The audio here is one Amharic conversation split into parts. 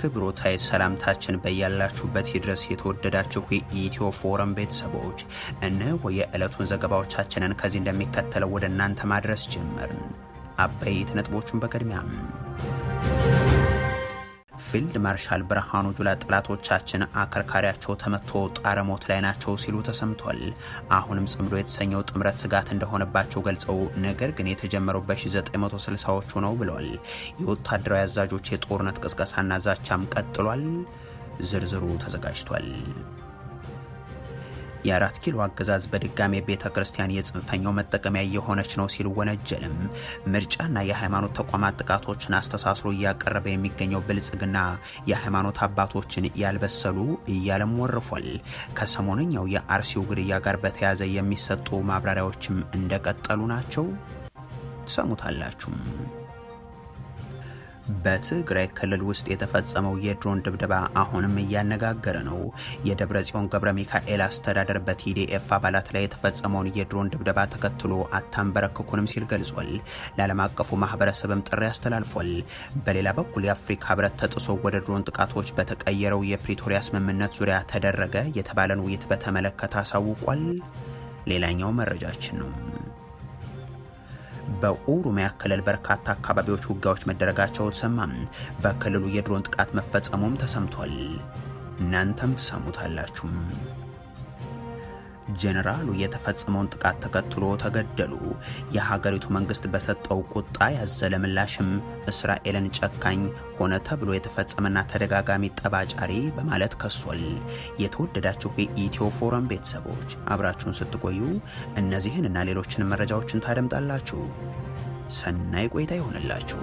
አክብሮታይ ሰላምታችን በያላችሁበት ይድረስ የተወደዳችሁ የኢትዮ ፎረም ቤተሰቦች እነሆ የዕለቱን ዘገባዎቻችንን ከዚህ እንደሚከተለው ወደ እናንተ ማድረስ ጀመርን። አበይት ነጥቦቹን በቅድሚያም ፊልድ ማርሻል ብርሃኑ ጁላ ጠላቶቻችን አከርካሪያቸው ተመቶ ጣረሞት ላይ ናቸው ሲሉ ተሰምቷል። አሁንም ጽምዶ የተሰኘው ጥምረት ስጋት እንደሆነባቸው ገልጸው ነገር ግን የተጀመረው በ1960ዎቹ ነው ብለዋል። የወታደራዊ አዛዦች የጦርነት ቅስቀሳና ዛቻም ቀጥሏል። ዝርዝሩ ተዘጋጅቷል። የአራት ኪሎ አገዛዝ በድጋሚ ቤተ ክርስቲያን የጽንፈኛው መጠቀሚያ የሆነች ነው ሲል ወነጀልም። ምርጫና የሃይማኖት ተቋማት ጥቃቶችን አስተሳስሮ እያቀረበ የሚገኘው ብልጽግና የሃይማኖት አባቶችን ያልበሰሉ እያለም ወርፏል። ከሰሞነኛው የአርሲው ግድያ ጋር በተያያዘ የሚሰጡ ማብራሪያዎችም እንደቀጠሉ ናቸው። ትሰሙታላችሁ። በትግራይ ክልል ውስጥ የተፈጸመው የድሮን ድብደባ አሁንም እያነጋገረ ነው። የደብረ ጽዮን ገብረ ሚካኤል አስተዳደር በቲዲኤፍ አባላት ላይ የተፈጸመውን የድሮን ድብደባ ተከትሎ አታንበረክኩንም ሲል ገልጿል። ለዓለም አቀፉ ማህበረሰብም ጥሪ አስተላልፏል። በሌላ በኩል የአፍሪካ ህብረት ተጥሶ ወደ ድሮን ጥቃቶች በተቀየረው የፕሪቶሪያ ስምምነት ዙሪያ ተደረገ የተባለን ውይይት በተመለከተ አሳውቋል። ሌላኛው መረጃችን ነው። በኦሮሚያ ክልል በርካታ አካባቢዎች ውጊያዎች መደረጋቸው ተሰማ። በክልሉ የድሮን ጥቃት መፈጸሙም ተሰምቷል። እናንተም ትሰሙታላችሁ። ጄኔራሉ የተፈጸመውን ጥቃት ተከትሎ ተገደሉ። የሀገሪቱ መንግስት በሰጠው ቁጣ ያዘለ ምላሽም እስራኤልን ጨካኝ ሆነ ተብሎ የተፈጸመና ተደጋጋሚ ጠባጫሪ በማለት ከሷል። የተወደዳችሁ የኢትዮ ፎረም ቤተሰቦች አብራችሁን ስትቆዩ እነዚህን እና ሌሎችን መረጃዎችን ታደምጣላችሁ። ሰናይ ቆይታ ይሆንላችሁ።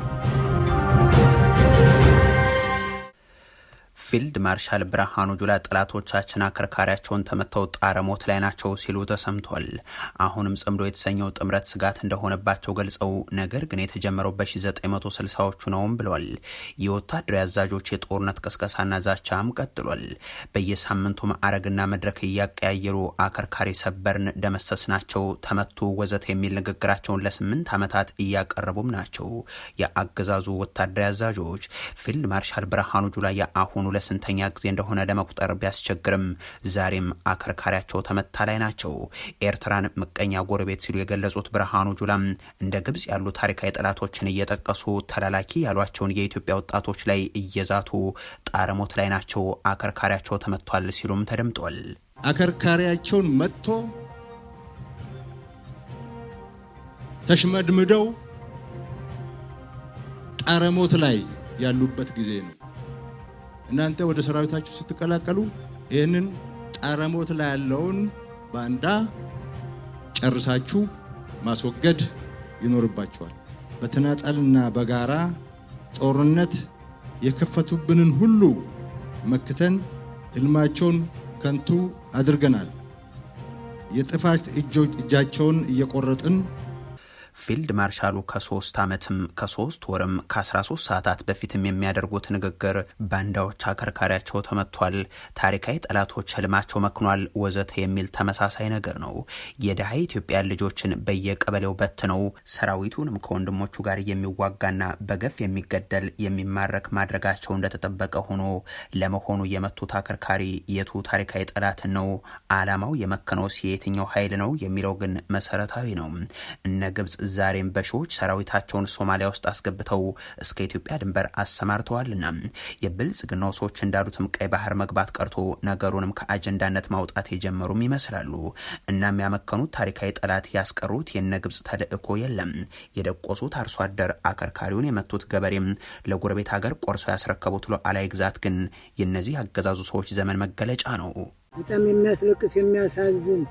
ፊልድ ማርሻል ብርሃኑ ጁላ ጠላቶቻችን አከርካሪያቸውን ተመተው ጣረሞት ላይ ናቸው ሲሉ ተሰምቷል። አሁንም ጽምዶ የተሰኘው ጥምረት ስጋት እንደሆነባቸው ገልጸው ነገር ግን የተጀመረው በ1960ዎቹ ነውም ብለዋል። የወታደራዊ አዛዦች የጦርነት ቅስቀሳና ዛቻም ቀጥሏል። በየሳምንቱ ማዕረግና መድረክ እያቀያየሩ አከርካሪ ሰበርን፣ ደመሰስ ናቸው፣ ተመቱ ወዘተ የሚል ንግግራቸውን ለ8 ዓመታት እያቀረቡም ናቸው። የአገዛዙ ወታደራዊ አዛዦች ፊልድ ማርሻል ብርሃኑ ጁላ የአሁኑ ለስንተኛ ጊዜ እንደሆነ ለመቁጠር ቢያስቸግርም ዛሬም አከርካሪያቸው ተመታ ላይ ናቸው። ኤርትራን ምቀኛ ጎረቤት ሲሉ የገለጹት ብርሃኑ ጁላም እንደ ግብጽ ያሉ ታሪካዊ ጠላቶችን እየጠቀሱ ተላላኪ ያሏቸውን የኢትዮጵያ ወጣቶች ላይ እየዛቱ ጣረሞት ላይ ናቸው፣ አከርካሪያቸው ተመቷል ሲሉም ተደምጧል። አከርካሪያቸውን መጥቶ ተሽመድምደው ጣረሞት ላይ ያሉበት ጊዜ ነው። እናንተ ወደ ሰራዊታችሁ ስትቀላቀሉ ይህንን ጣረሞት ላይ ያለውን ባንዳ ጨርሳችሁ ማስወገድ ይኖርባችኋል። በተናጠልና በጋራ ጦርነት የከፈቱብንን ሁሉ መክተን ህልማቸውን ከንቱ አድርገናል። የጥፋት እጃቸውን እየቆረጥን ፊልድ ማርሻሉ ከ3 ዓመትም ከ3 ወርም ከ13 ሰዓታት በፊትም የሚያደርጉት ንግግር ባንዳዎች አከርካሪያቸው ተመቷል፣ ታሪካዊ ጠላቶች ህልማቸው መክኗል ወዘተ የሚል ተመሳሳይ ነገር ነው። የደሃ ኢትዮጵያ ልጆችን በየቀበሌው በትነው ሰራዊቱንም ከወንድሞቹ ጋር የሚዋጋና በገፍ የሚገደል የሚማረክ ማድረጋቸው እንደተጠበቀ ሆኖ ለመሆኑ የመቱት አከርካሪ የቱ ታሪካዊ ጠላትን ነው? ዓላማው የመከነውስ የትኛው ኃይል ነው የሚለው ግን መሰረታዊ ነው። እነ ግብጽ ዛሬም በሺዎች ሰራዊታቸውን ሶማሊያ ውስጥ አስገብተው እስከ ኢትዮጵያ ድንበር አሰማርተዋልና የብልጽግናው ሰዎች እንዳሉትም ቀይ ባህር መግባት ቀርቶ ነገሩንም ከአጀንዳነት ማውጣት የጀመሩም ይመስላሉ። እናም ያመከኑት ታሪካዊ ጠላት ያስቀሩት የነ ግብጽ ተልእኮ የለም። የደቆሱት አርሶ አደር አከርካሪውን የመቱት ገበሬም ለጎረቤት ሀገር ቆርሶ ያስረከቡት ሉዓላዊ ግዛት ግን የነዚህ አገዛዙ ሰዎች ዘመን መገለጫ ነው። በጣም የሚያስለቅስ የሚያሳዝን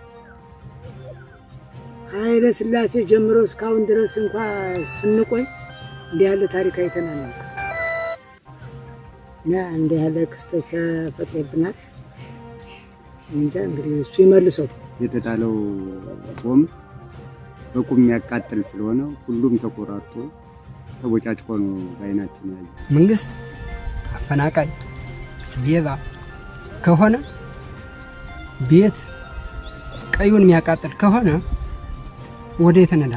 ኃይለ ሥላሴ ጀምሮ እስካሁን ድረስ እንኳን ስንቆይ እንዲህ ያለ ታሪክ አይተናል እና እንዲህ ያለ ክስተት ተፈጥሮብናል። እንጃ እንግዲህ እሱ ይመልሰው። የተጣለው ቦምብ በቁም የሚያቃጥል ስለሆነ ሁሉም ተቆራርጦ ተቦጫጭቆ ነው ባይናችን ያለ። መንግስት አፈናቃይ ሌባ ከሆነ ቤት ቀዩን የሚያቃጥል ከሆነ ወደ የተነዳ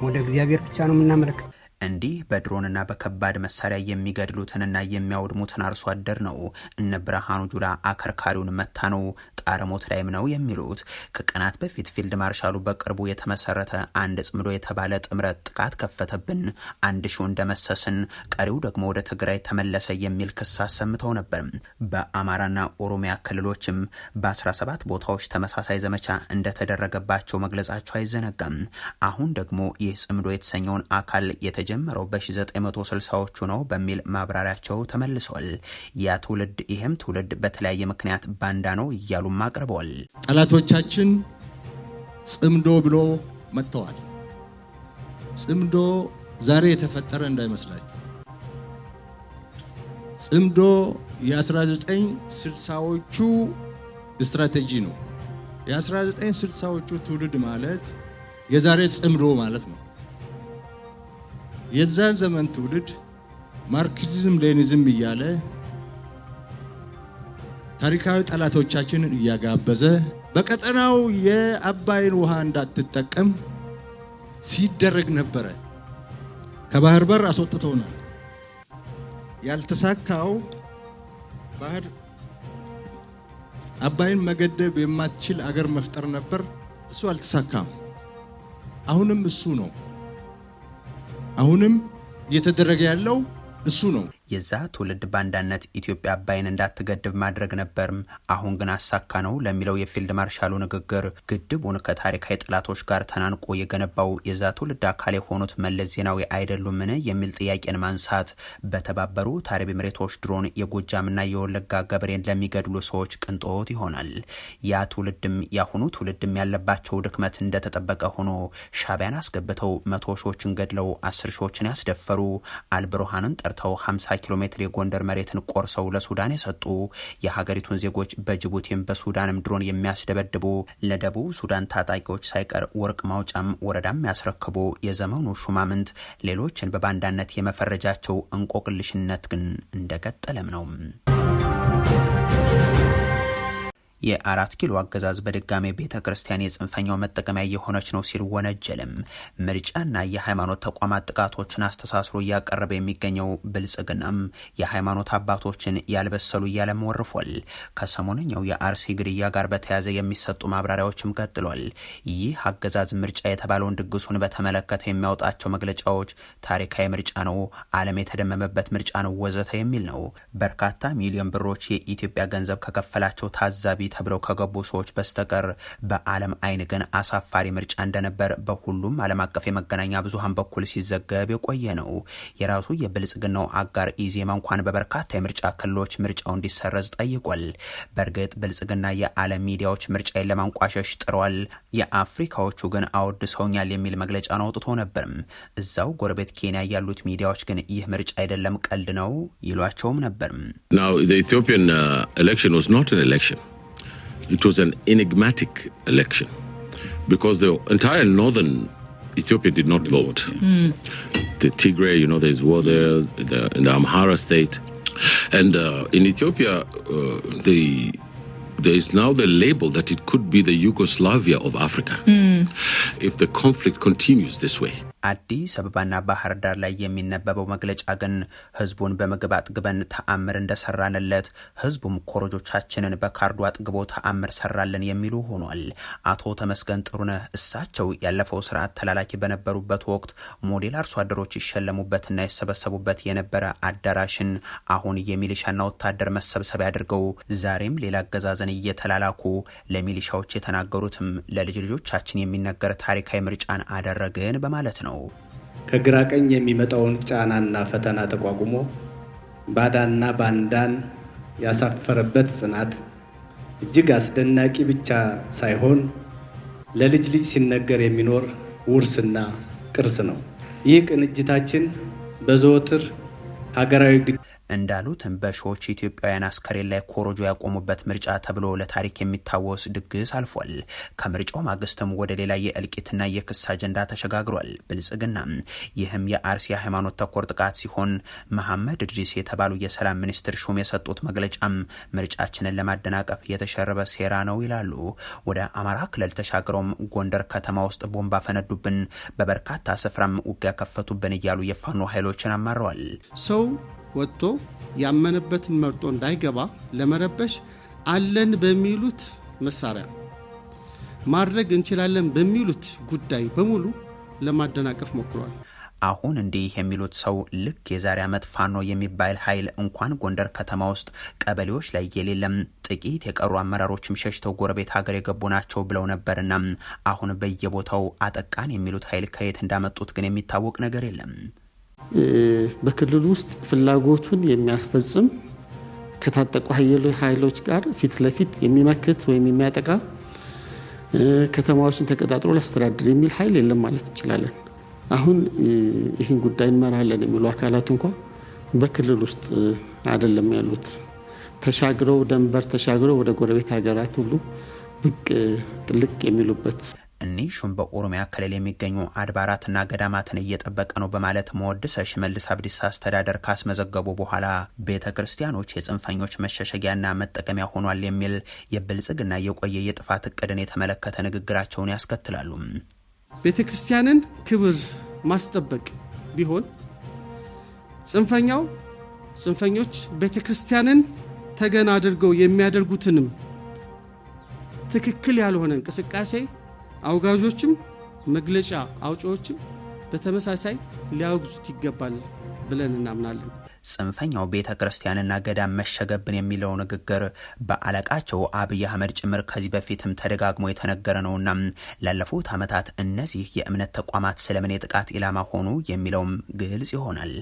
ወደ እግዚአብሔር ብቻ ነው የምናመለክት። እንዲህ በድሮንና በከባድ መሳሪያ የሚገድሉትንና የሚያወድሙትን አርሶ አደር ነው እነ ብርሃኑ ጁላ አከርካሪውን መታ ነው ጣረሞት ላይም ነው የሚሉት። ከቀናት በፊት ፊልድ ማርሻሉ በቅርቡ የተመሰረተ አንድ ጽምዶ የተባለ ጥምረት ጥቃት ከፈተብን፣ 1000 እንደመሰስን፣ ቀሪው ደግሞ ወደ ትግራይ ተመለሰ የሚል ክስ አሰምተው ነበር። በአማራና ኦሮሚያ ክልሎችም በ17 ቦታዎች ተመሳሳይ ዘመቻ እንደተደረገባቸው መግለጻቸው አይዘነጋም። አሁን ደግሞ ይህ ጽምዶ የተሰኘውን አካል የተጀመረው በ1960ዎቹ ነው በሚል ማብራሪያቸው ተመልሰዋል። ያ ትውልድ ይሄም ትውልድ በተለያየ ምክንያት ባንዳ ነው እያሉ አቅርበዋል። ጠላቶቻችን ጽምዶ ብሎ መጥተዋል። ጽምዶ ዛሬ የተፈጠረ እንዳይመስላችሁ። ጽምዶ የ1960ዎቹ ስትራቴጂ ነው። የ1960ዎቹ ትውልድ ማለት የዛሬ ጽምዶ ማለት ነው። የዛ ዘመን ትውልድ ማርክሲዝም ሌኒዝም እያለ ታሪካዊ ጠላቶቻችንን እያጋበዘ በቀጠናው የአባይን ውሃ እንዳትጠቀም ሲደረግ ነበረ። ከባህር በር አስወጥተውናል። ያልተሳካው ባህር አባይን መገደብ የማትችል አገር መፍጠር ነበር። እሱ አልተሳካም። አሁንም እሱ ነው። አሁንም እየተደረገ ያለው እሱ ነው። የዛ ትውልድ ባንዳነት ኢትዮጵያ አባይን እንዳትገድብ ማድረግ ነበርም። አሁን ግን አሳካ ነው ለሚለው የፊልድ ማርሻሉ ንግግር ግድቡን ከታሪካዊ ጠላቶች ጋር ተናንቆ የገነባው የዛ ትውልድ አካል የሆኑት መለስ ዜናዊ አይደሉምን የሚል ጥያቄን ማንሳት በተባበሩት አረብ ኤሚሬቶች ድሮን የጎጃምና የወለጋ ገበሬን ለሚገድሉ ሰዎች ቅንጦት ይሆናል። ያ ትውልድም ያሁኑ ትውልድም ያለባቸው ድክመት እንደተጠበቀ ሆኖ ሻዕቢያን አስገብተው 100 ሺዎችን ገድለው 10 ሺዎችን ያስደፈሩ፣ አልብሩሃንን ጠርተው 50 ኪሎ ሜትር የጎንደር መሬትን ቆርሰው ለሱዳን የሰጡ፣ የሀገሪቱን ዜጎች በጅቡቲም በሱዳንም ድሮን የሚያስደበድቡ፣ ለደቡብ ሱዳን ታጣቂዎች ሳይቀር ወርቅ ማውጫም ወረዳም ያስረክቡ የዘመኑ ሹማምንት ሌሎችን በባንዳነት የመፈረጃቸው እንቆቅልሽነት ግን እንደቀጠለም ነው። የ4 ኪሎ አገዛዝ በድጋሜ ቤተ ክርስቲያን የጽንፈኛው መጠቀሚያ የሆነች ነው ሲል ወነጀልም። ምርጫና የሃይማኖት ተቋማት ጥቃቶችን አስተሳስሮ እያቀረበ የሚገኘው ብልጽግናም የሃይማኖት አባቶችን ያልበሰሉ እያለም ወርፏል። ከሰሞነኛው የአርሲ ግድያ ጋር በተያያዘ የሚሰጡ ማብራሪያዎችም ቀጥሏል። ይህ አገዛዝ ምርጫ የተባለውን ድግሱን በተመለከተ የሚያወጣቸው መግለጫዎች ታሪካዊ ምርጫ ነው፣ ዓለም የተደመመበት ምርጫ ነው ወዘተ የሚል ነው። በርካታ ሚሊዮን ብሮች የኢትዮጵያ ገንዘብ ከከፈላቸው ታዛቢ ተብለው ከገቡ ሰዎች በስተቀር በዓለም አይን ግን አሳፋሪ ምርጫ እንደነበር በሁሉም ዓለም አቀፍ የመገናኛ ብዙሃን በኩል ሲዘገብ የቆየ ነው። የራሱ የብልጽግናው አጋር ኢዜማ እንኳን በበርካታ የምርጫ ክልሎች ምርጫው እንዲሰረዝ ጠይቋል። በእርግጥ ብልጽግና የዓለም ሚዲያዎች ምርጫን ለማንቋሸሽ ጥረዋል፣ የአፍሪካዎቹ ግን አወድሰውኛል የሚል መግለጫ አውጥቶ ነበርም። እዛው ጎረቤት ኬንያ ያሉት ሚዲያዎች ግን ይህ ምርጫ አይደለም ቀልድ ነው ይሏቸውም ነበርም። Now the Ethiopian election was not an election. It was an enigmatic election because the entire northern Ethiopia did not vote. The Tigray, there's war there, in the Amhara state. And in Ethiopia, there is now the label that it could be the Yugoslavia of Africa if the conflict continues this way. አዲስ አበባና ባህር ዳር ላይ የሚነበበው መግለጫ ግን ህዝቡን በምግብ አጥግበን ተአምር እንደሰራንለት ህዝቡም ኮረጆቻችንን በካርዱ አጥግቦ ተአምር ሰራልን የሚሉ ሆኗል። አቶ ተመስገን ጥሩነህ እሳቸው ያለፈው ስርዓት ተላላኪ በነበሩበት ወቅት ሞዴል አርሶ አደሮች ይሸለሙበትና ይሰበሰቡበት የነበረ አዳራሽን አሁን የሚሊሻና ወታደር መሰብሰቢያ አድርገው ዛሬም ሌላ አገዛዝን እየተላላኩ ለሚሊሻዎች የተናገሩትም ለልጅ ልጆቻችን የሚነገር ታሪካዊ ምርጫን አደረግን በማለት ነው። ከግራ ቀኝ የሚመጣውን ጫናና ፈተና ተቋቁሞ ባዳና ባንዳን ያሳፈረበት ጽናት እጅግ አስደናቂ ብቻ ሳይሆን ለልጅ ልጅ ሲነገር የሚኖር ውርስና ቅርስ ነው። ይህ ቅንጅታችን በዘወትር ሀገራዊ እንዳሉትም በሺዎች ኢትዮጵያውያን አስከሬን ላይ ኮሮጆ ያቆሙበት ምርጫ ተብሎ ለታሪክ የሚታወስ ድግስ አልፏል። ከምርጫው ማግስትም ወደ ሌላ የእልቂትና የክስ አጀንዳ ተሸጋግሯል ብልጽግና። ይህም የአርሲ ሃይማኖት ተኮር ጥቃት ሲሆን መሐመድ እድሪስ የተባሉ የሰላም ሚኒስትር ሹም የሰጡት መግለጫም ምርጫችንን ለማደናቀፍ የተሸረበ ሴራ ነው ይላሉ። ወደ አማራ ክልል ተሻግረውም ጎንደር ከተማ ውስጥ ቦምባ ፈነዱብን፣ በበርካታ ስፍራም ውጊያ ከፈቱብን እያሉ የፋኖ ኃይሎችን አማረዋል። ሰው ወጥቶ ያመነበትን መርጦ እንዳይገባ ለመረበሽ አለን በሚሉት መሳሪያ ማድረግ እንችላለን በሚሉት ጉዳይ በሙሉ ለማደናቀፍ ሞክሯል። አሁን እንዲህ የሚሉት ሰው ልክ የዛሬ ዓመት ፋኖ የሚባል ኃይል እንኳን ጎንደር ከተማ ውስጥ ቀበሌዎች ላይ የሌለም ጥቂት የቀሩ አመራሮችም ሸሽተው ጎረቤት ሀገር የገቡ ናቸው ብለው ነበርና አሁን በየቦታው አጠቃን የሚሉት ኃይል ከየት እንዳመጡት ግን የሚታወቅ ነገር የለም። በክልሉ ውስጥ ፍላጎቱን የሚያስፈጽም ከታጠቁ ኃይሎች ጋር ፊት ለፊት የሚመክት ወይም የሚያጠቃ ከተማዎችን ተቀጣጥሮ ሊያስተዳድር የሚል ኃይል የለም ማለት እንችላለን። አሁን ይህን ጉዳይ እንመራለን የሚሉ አካላት እንኳን በክልል ውስጥ አይደለም ያሉት። ተሻግረው ደንበር ተሻግረው ወደ ጎረቤት ሀገራት ሁሉ ብቅ ጥልቅ የሚሉበት እኒህ ሹም በኦሮሚያ ክልል የሚገኙ አድባራትና ገዳማትን እየጠበቀ ነው በማለት መወድሰ ሽመልስ አብዲሳ አስተዳደር ካስመዘገቡ በኋላ ቤተ ክርስቲያኖች የጽንፈኞች መሸሸጊያና መጠቀሚያ ሆኗል የሚል የብልጽግና የቆየ የጥፋት እቅድን የተመለከተ ንግግራቸውን ያስከትላሉ። ቤተ ክርስቲያንን ክብር ማስጠበቅ ቢሆን ጽንፈኞች ቤተ ክርስቲያንን ተገና አድርገው የሚያደርጉትንም ትክክል ያልሆነ እንቅስቃሴ አውጋዦችም መግለጫ አውጪዎችም በተመሳሳይ ሊያወግዙት ይገባል ብለን እናምናለን። ጽንፈኛው ቤተ ክርስቲያንና ገዳም መሸገብን የሚለው ንግግር በአለቃቸው አብይ አህመድ ጭምር ከዚህ በፊትም ተደጋግሞ የተነገረ ነውና ላለፉት ዓመታት እነዚህ የእምነት ተቋማት ስለምን የጥቃት ኢላማ ሆኑ የሚለውም ግልጽ ይሆናል።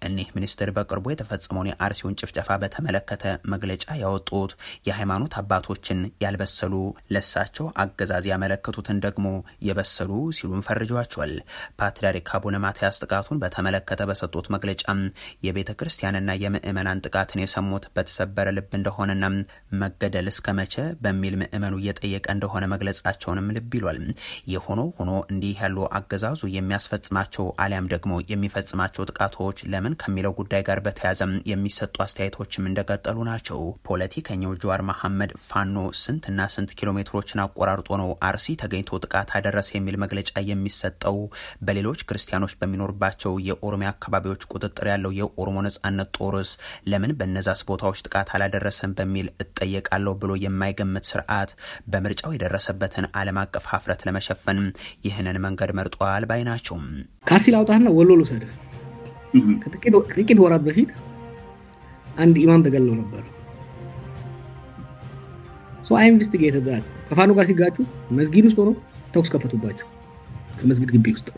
እኒህ ሚኒስትር በቅርቡ የተፈጸመውን የአርሲውን ጭፍጨፋ በተመለከተ መግለጫ ያወጡት የሃይማኖት አባቶችን ያልበሰሉ ለሳቸው አገዛዝ ያመለከቱትን ደግሞ የበሰሉ ሲሉም ፈርጀዋቸዋል። ፓትርያርክ አቡነ ማትያስ ጥቃቱን በተመለከተ በሰጡት መግለጫ የቤተ ክርስቲያንና የምእመናን ጥቃትን የሰሙት በተሰበረ ልብ እንደሆነና መገደል እስከ መቼ በሚል ምእመኑ እየጠየቀ እንደሆነ መግለጻቸውንም ልብ ይሏል። የሆኖ ሆኖ እንዲህ ያሉ አገዛዙ የሚያስፈጽማቸው አሊያም ደግሞ የሚፈጽማቸው ጥቃቶች ለምን ከሚለው ጉዳይ ጋር በተያያዘ የሚሰጡ አስተያየቶችም እንደቀጠሉ ናቸው። ፖለቲከኛው ጀዋር መሐመድ ፋኖ ስንትና ስንት ኪሎ ሜትሮችን አቆራርጦ ነው አርሲ ተገኝቶ ጥቃት አደረሰ የሚል መግለጫ የሚሰጠው? በሌሎች ክርስቲያኖች በሚኖርባቸው የኦሮሚያ አካባቢዎች ቁጥጥር ያለው የኦሮሞ ነጻነት ጦርስ ለምን በነዛስ ቦታዎች ጥቃት አላደረሰም በሚል እጠየቃለሁ ብሎ የማይገምት ስርዓት በምርጫው የደረሰበትን ዓለም አቀፍ ሀፍረት ለመሸፈን ይህንን መንገድ መርጧል ባይ ናቸው። ከአርሲ ላውጣና ወሎ ልውሰድ። ከጥቂት ወራት በፊት አንድ ኢማም ተገለው ነበር። አይ ኢንቨስቲጌትድ ዳት። ከፋኖ ጋር ሲጋጩ መስጊድ ውስጥ ሆኖ ተኩስ ከፈቱባቸው ከመስጊድ ግቢ ውስጥ።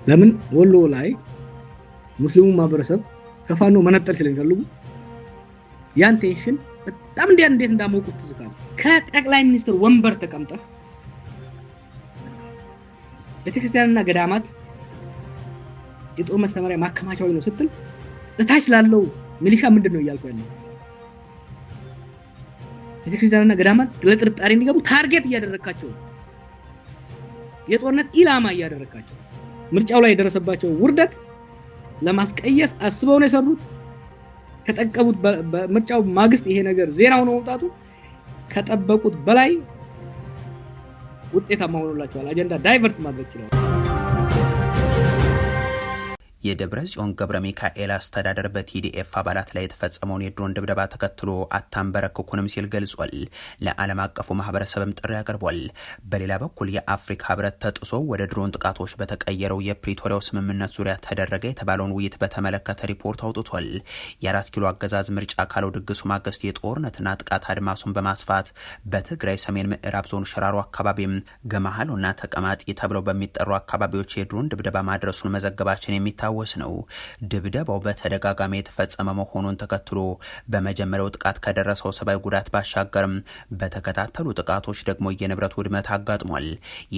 ለምን? ወሎ ላይ ሙስሊሙ ማህበረሰብ ከፋኖ መነጠል ስለሚፈልጉ ያን ቴንሽን በጣም እንዴት እንዳሞቁት ትዝካል። ከጠቅላይ ሚኒስትር ወንበር ተቀምጠህ ቤተክርስቲያንና ገዳማት የጦር መሳሪያ ማከማቻው ነው ስትል እታች ላለው ሚሊሻ ምንድነው እያልኩ ያለው? ቤተክርስቲያንና ገዳማት ለጥርጣሬ እንዲገቡ ታርጌት እያደረካቸው፣ የጦርነት ኢላማ እያደረካቸው፣ ምርጫው ላይ የደረሰባቸው ውርደት ለማስቀየስ አስበው ነው የሰሩት። ከጠቀሙት በምርጫው ማግስት ይሄ ነገር ዜና ሆኖ መውጣቱ ከጠበቁት በላይ ውጤታማ ሆኖላቸዋል። አጀንዳ ዳይቨርት ማድረግ ይችላል። የደብረ ጽዮን ገብረ ሚካኤል አስተዳደር በቲዲኤፍ አባላት ላይ የተፈጸመውን የድሮን ድብደባ ተከትሎ አታንበረክኩንም ሲል ገልጿል። ለዓለም አቀፉ ማህበረሰብም ጥሪ አቅርቧል። በሌላ በኩል የአፍሪካ ህብረት ተጥሶ ወደ ድሮን ጥቃቶች በተቀየረው የፕሪቶሪያው ስምምነት ዙሪያ ተደረገ የተባለውን ውይይት በተመለከተ ሪፖርት አውጥቷል። የ4 ኪሎ አገዛዝ ምርጫ ካለው ድግሱ ማግስት የጦርነትና ጥቃት አድማሱን በማስፋት በትግራይ ሰሜን ምዕራብ ዞን ሽራሮ አካባቢም ገማሃሎና ተቀማጢ ተብለው በሚጠሩ አካባቢዎች የድሮን ድብደባ ማድረሱን መዘገባችን የሚታ የሚታወስ ነው። ድብደባው በተደጋጋሚ የተፈጸመ መሆኑን ተከትሎ በመጀመሪያው ጥቃት ከደረሰው ሰብአዊ ጉዳት ባሻገርም በተከታተሉ ጥቃቶች ደግሞ የንብረት ውድመት አጋጥሟል።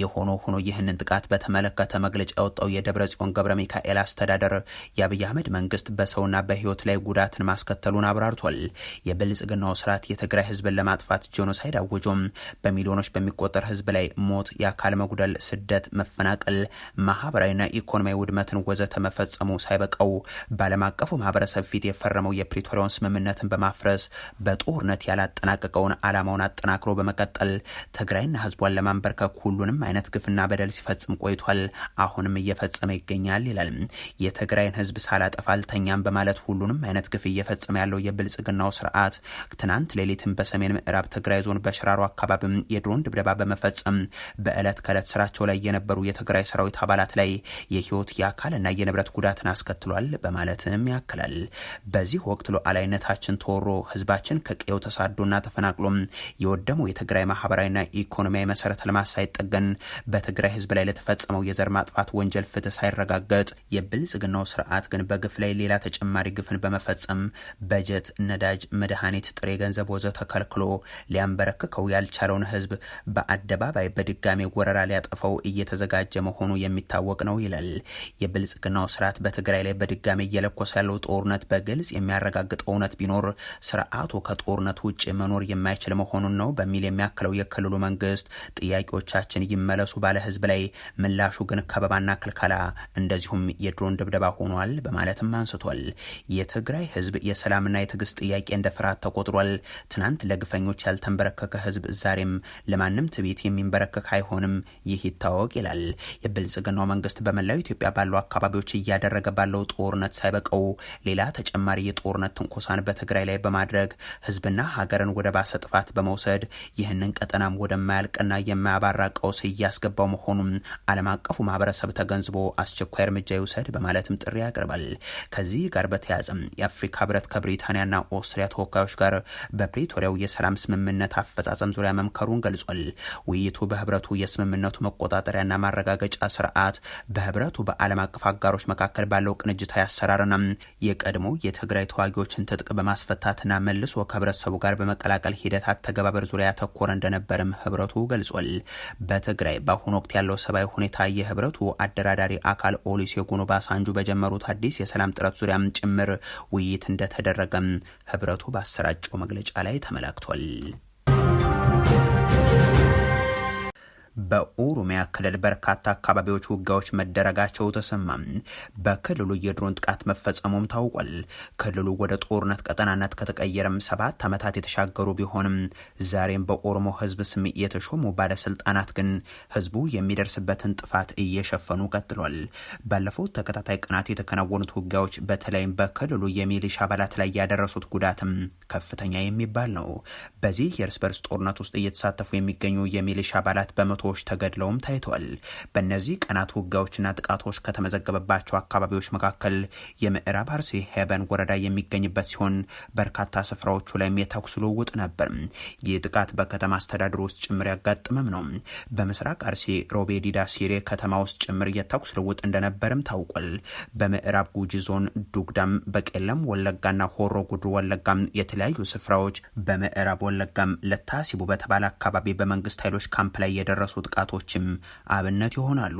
የሆኖ ሆኖ ይህንን ጥቃት በተመለከተ መግለጫ ያወጣው የደብረጽዮን ገብረ ሚካኤል አስተዳደር የአብይ አህመድ መንግስት በሰውና በህይወት ላይ ጉዳትን ማስከተሉን አብራርቷል። የብልጽግናው ስርዓት የትግራይ ህዝብን ለማጥፋት ጄኖሳይድ አወጆም በሚሊዮኖች በሚቆጠር ህዝብ ላይ ሞት፣ የአካል መጉደል፣ ስደት፣ መፈናቀል፣ ማህበራዊና ኢኮኖሚያዊ ውድመትን ወዘተ መፈጸሙ ሳይበቃው በዓለም አቀፉ ማህበረሰብ ፊት የፈረመው የፕሪቶሪያውን ስምምነትን በማፍረስ በጦርነት ያላጠናቀቀውን ዓላማውን አጠናክሮ በመቀጠል ትግራይና ህዝቧን ለማንበርከክ ሁሉንም አይነት ግፍና በደል ሲፈጽም ቆይቷል። አሁንም እየፈጸመ ይገኛል ይላል። የትግራይን ህዝብ ሳላጠፋ አልተኛም በማለት ሁሉንም አይነት ግፍ እየፈጸመ ያለው የብልጽግናው ስርዓት ትናንት ሌሊትም በሰሜን ምዕራብ ትግራይ ዞን በሽራሮ አካባቢም የድሮን ድብደባ በመፈጸም በዕለት ከዕለት ስራቸው ላይ የነበሩ የትግራይ ሰራዊት አባላት ላይ የህይወት የአካልና የንብረት ጉዳትን አስከትሏል በማለትም ያክላል። በዚህ ወቅት ሉዓላዊነታችን ተወሮ ህዝባችን ከቀየው ተሳዶና ተፈናቅሎም የወደመው የትግራይ ማህበራዊና ኢኮኖሚያዊ መሰረተ ልማት ሳይጠገን በትግራይ ህዝብ ላይ ለተፈጸመው የዘር ማጥፋት ወንጀል ፍትህ ሳይረጋገጥ የብልጽግናው ስርዓት ግን በግፍ ላይ ሌላ ተጨማሪ ግፍን በመፈጸም በጀት፣ ነዳጅ፣ መድኃኒት፣ ጥሬ ገንዘብ ወዘተ ተከልክሎ ሊያንበረክከው ያልቻለውን ህዝብ በአደባባይ በድጋሚ ወረራ ሊያጠፋው እየተዘጋጀ መሆኑ የሚታወቅ ነው ይላል። የብልጽግናው ስርዓት በትግራይ ላይ በድጋሚ እየለኮሰ ያለው ጦርነት በግልጽ የሚያረጋግጠው እውነት ቢኖር ስርዓቱ ከጦርነት ውጭ መኖር የማይችል መሆኑን ነው በሚል የሚያክለው የክልሉ መንግስት ጥያቄዎቻችን ይመለሱ ባለ ህዝብ ላይ ምላሹ ግን ከበባና ክልከላ እንደዚሁም የድሮን ድብደባ ሆኗል በማለትም አንስቷል። የትግራይ ህዝብ የሰላምና የትዕግስት ጥያቄ እንደ ፍርሃት ተቆጥሯል። ትናንት ለግፈኞች ያልተንበረከከ ህዝብ ዛሬም ለማንም ትዕቢት የሚንበረከክ አይሆንም፣ ይህ ይታወቅ ይላል። የብልጽግናው መንግስት በመላው ኢትዮጵያ ባሉ አካባቢዎች እያደረገ ባለው ጦርነት ሳይበቀው ሌላ ተጨማሪ የጦርነት ትንኮሳን በትግራይ ላይ በማድረግ ህዝብና ሀገርን ወደ ባሰ ጥፋት በመውሰድ ይህንን ቀጠናም ወደማያልቅና የማያባራ ቀውስ እያስገባው መሆኑን ዓለም አቀፉ ማህበረሰብ ተገንዝቦ አስቸኳይ እርምጃ ይውሰድ በማለትም ጥሪ ያቀርባል። ከዚህ ጋር በተያያዘም የአፍሪካ ህብረት ከብሪታንያና ኦስትሪያ ተወካዮች ጋር በፕሪቶሪያው የሰላም ስምምነት አፈጻጸም ዙሪያ መምከሩን ገልጿል። ውይይቱ በህብረቱ የስምምነቱ መቆጣጠሪያና ማረጋገጫ ስርዓት በህብረቱ በዓለም አቀፍ አጋሮች መካከል ባለው ቅንጅታዊ አሰራርና የቀድሞ የትግራይ ተዋጊዎችን ትጥቅ በማስፈታትና መልሶ ከህብረተሰቡ ጋር በመቀላቀል ሂደት አተገባበር ዙሪያ ያተኮረ እንደነበርም ህብረቱ ገልጿል። በትግራይ በአሁኑ ወቅት ያለው ሰብአዊ ሁኔታ የህብረቱ አደራዳሪ አካል ኦሉሴጉን ኦባሳንጆ በጀመሩት አዲስ የሰላም ጥረት ዙሪያም ጭምር ውይይት እንደተደረገም ህብረቱ ባሰራጨው መግለጫ ላይ ተመላክቷል። በኦሮሚያ ክልል በርካታ አካባቢዎች ውጊያዎች መደረጋቸው ተሰማም። በክልሉ የድሮን ጥቃት መፈጸሙም ታውቋል። ክልሉ ወደ ጦርነት ቀጠናነት ከተቀየረም 7 ዓመታት የተሻገሩ ቢሆንም ዛሬም በኦሮሞ ህዝብ ስም የተሾሙ ባለስልጣናት ግን ህዝቡ የሚደርስበትን ጥፋት እየሸፈኑ ቀጥሏል። ባለፉት ተከታታይ ቀናት የተከናወኑት ውጊያዎች በተለይም በክልሉ የሚሊሻ አባላት ላይ ያደረሱት ጉዳትም ከፍተኛ የሚባል ነው። በዚህ የእርስ በርስ ጦርነት ውስጥ እየተሳተፉ የሚገኙ የሚሊሻ አባላት በመቶዎች ተገድለውም ታይተዋል። በእነዚህ ቀናት ውጊያዎችና ጥቃቶች ከተመዘገበባቸው አካባቢዎች መካከል የምዕራብ አርሲ ሄበን ወረዳ የሚገኝበት ሲሆን በርካታ ስፍራዎቹ ላይም የተኩስ ልውውጥ ነበር። ይህ ጥቃት በከተማ አስተዳደሩ ውስጥ ጭምር ያጋጠመም ነው። በምስራቅ አርሲ ሮቤ ዲዳ ሲሬ ከተማ ውስጥ ጭምር የተኩስ ልውውጥ እንደነበርም ታውቋል። በምዕራብ ጉጂ ዞን ዱግዳም፣ በቄለም ወለጋና ሆሮ ጉድሩ ወለጋም የተለያዩ ስፍራዎች፣ በምዕራብ ወለጋም ለታሲቡ በተባለ አካባቢ በመንግስት ኃይሎች ካምፕ ላይ የደረሱ ጥቃቶችም አብነት ይሆናሉ።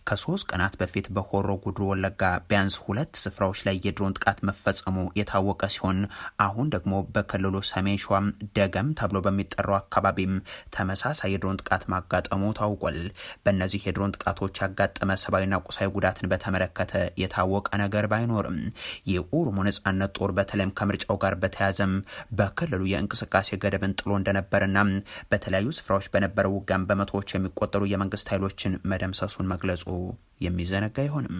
ከ3 ቀናት በፊት በሆሮ ጉድሩ ወለጋ ቢያንስ 2 ስፍራዎች ላይ የድሮን ጥቃት መፈጸሙ የታወቀ ሲሆን አሁን ደግሞ በክልሉ ሰሜን ሸዋም ደገም ተብሎ በሚጠራው አካባቢም ተመሳሳይ የድሮን ጥቃት ማጋጠሙ ታውቋል። በእነዚህ የድሮን ጥቃቶች ያጋጠመ ሰብአዊና ቁሳዊ ጉዳትን በተመለከተ የታወቀ ነገር ባይኖርም የኦሮሞ ነጻነት ጦር በተለይም ከምርጫው ጋር በተያያዘም በክልሉ የእንቅስቃሴ ገደብን ጥሎ እንደነበርና በተለያዩ ስፍራዎች በነበረው ውጊያም በመቶዎች የሚቆጠሩ የመንግስት ኃይሎችን መደምሰሱን መግለጹ የሚዘነጋ አይሆንም።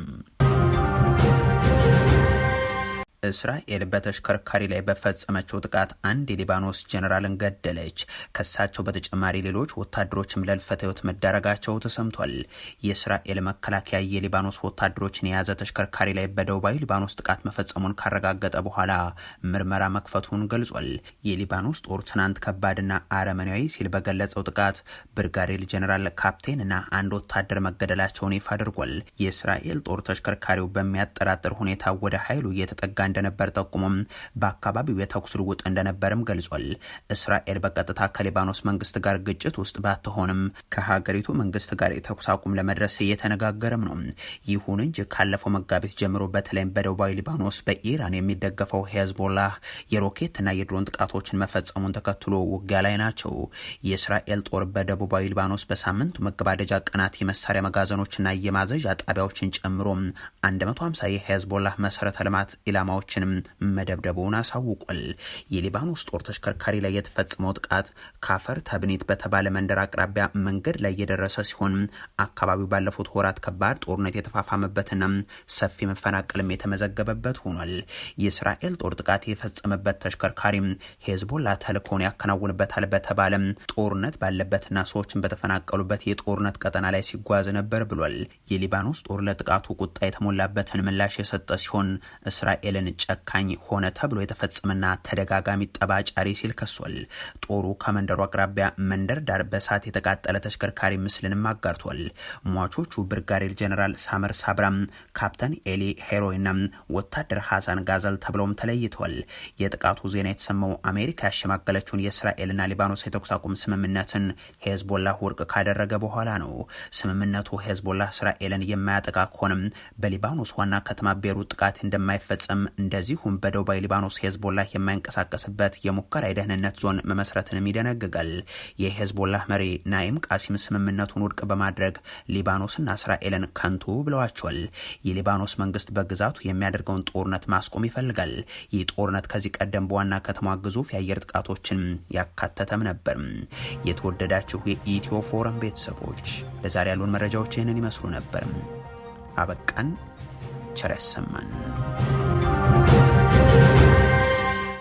እስራኤል በተሽከርካሪ ላይ በፈጸመችው ጥቃት አንድ የሊባኖስ ጀነራልን ገደለች። ከሳቸው በተጨማሪ ሌሎች ወታደሮችም ለልፈተ ህይወት መዳረጋቸው ተሰምቷል። የእስራኤል መከላከያ የሊባኖስ ወታደሮችን የያዘ ተሽከርካሪ ላይ በደቡባዊ ሊባኖስ ጥቃት መፈጸሙን ካረጋገጠ በኋላ ምርመራ መክፈቱን ገልጿል። የሊባኖስ ጦር ትናንት ከባድና አረመኔያዊ ሲል በገለጸው ጥቃት ብርጋዴር ጀነራል ካፕቴንና አንድ ወታደር መገደላቸውን ይፋ አድርጓል። የእስራኤል ጦር ተሽከርካሪው በሚያጠራጥር ሁኔታ ወደ ኃይሉ እየተጠጋ እንደነበር ጠቁሞም በአካባቢው የተኩስ ልውውጥ እንደነበርም ገልጿል። እስራኤል በቀጥታ ከሊባኖስ መንግስት ጋር ግጭት ውስጥ ባትሆንም ከሀገሪቱ መንግስት ጋር የተኩስ አቁም ለመድረስ እየተነጋገረም ነው። ይሁን እንጂ ካለፈው መጋቢት ጀምሮ በተለይም በደቡባዊ ሊባኖስ በኢራን የሚደገፈው ሄዝቦላህ የሮኬትና የድሮን ጥቃቶችን መፈጸሙን ተከትሎ ውጊያ ላይ ናቸው። የእስራኤል ጦር በደቡባዊ ሊባኖስ በሳምንቱ መገባደጃ ቀናት የመሳሪያ መጋዘኖችና የማዘዣ ጣቢያዎችን ጨምሮ 150 የሄዝቦላህ መሰረተ ልማት ኢላማዎችንም መደብደቡን አሳውቋል። የሊባኖስ ጦር ተሽከርካሪ ላይ የተፈጸመው ጥቃት ካፈር ተብኒት በተባለ መንደር አቅራቢያ መንገድ ላይ የደረሰ ሲሆን አካባቢው ባለፉት ወራት ከባድ ጦርነት የተፋፋመበትና ሰፊ መፈናቀልም የተመዘገበበት ሆኗል። የእስራኤል ጦር ጥቃት የፈጸመበት ተሽከርካሪ ሄዝቦላ ተልእኮውን ያከናውንበታል በተባለ ጦርነት ባለበትና ሰዎችን በተፈናቀሉበት የጦርነት ቀጠና ላይ ሲጓዝ ነበር ብሏል። የሊባኖስ ጦር ለጥቃቱ ቁጣ የተሞላበትን ምላሽ የሰጠ ሲሆን እስራኤልን ጨካኝ ሆነ ተብሎ የተፈጸመና ተደጋጋሚ ጠባጫሪ ሲል ከሷል። ጦሩ ከመንደሩ አቅራቢያ መንደር ዳር በሳት የተቃጠለ ተሽከርካሪ ምስልንም አጋርቷል። ሟቾቹ ብርጋዴር ጀነራል ሳመር ሳብራም፣ ካፕተን ኤሊ ሄሮይና ወታደር ሐሳን ጋዘል ተብለውም ተለይተዋል። የጥቃቱ ዜና የተሰማው አሜሪካ ያሸማገለችውን የእስራኤልና ሊባኖስ የተኩስ አቁም ስምምነትን ሄዝቦላህ ውድቅ ካደረገ በኋላ ነው። ስምምነቱ ሄዝቦላህ እስራኤልን የማያጠቃ ከሆነም በሊባኖስ ዋና ከተማ ቤሩት ጥቃት እንደማይፈጸም እንደዚሁም በደቡባዊ ሊባኖስ ሄዝቦላህ የማይንቀሳቀስበት የሙከራ የደህንነት ዞን መመስረትንም ይደነግጋል። የሄዝቦላህ መሪ ናኢም ቃሲም ስምምነቱን ውድቅ በማድረግ ሊባኖስና እስራኤልን ከንቱ ብለዋቸዋል። የሊባኖስ መንግስት በግዛቱ የሚያደርገውን ጦርነት ማስቆም ይፈልጋል። ይህ ጦርነት ከዚህ ቀደም በዋና ከተማ ግዙፍ የአየር ጥቃቶችን ያካተተም ነበር። የተወደዳችሁ የኢትዮ ፎረም ቤተሰቦች ለዛሬ ያሉን መረጃዎች ይህንን ይመስሉ ነበር። አበቃን። ቸር ያሰማን።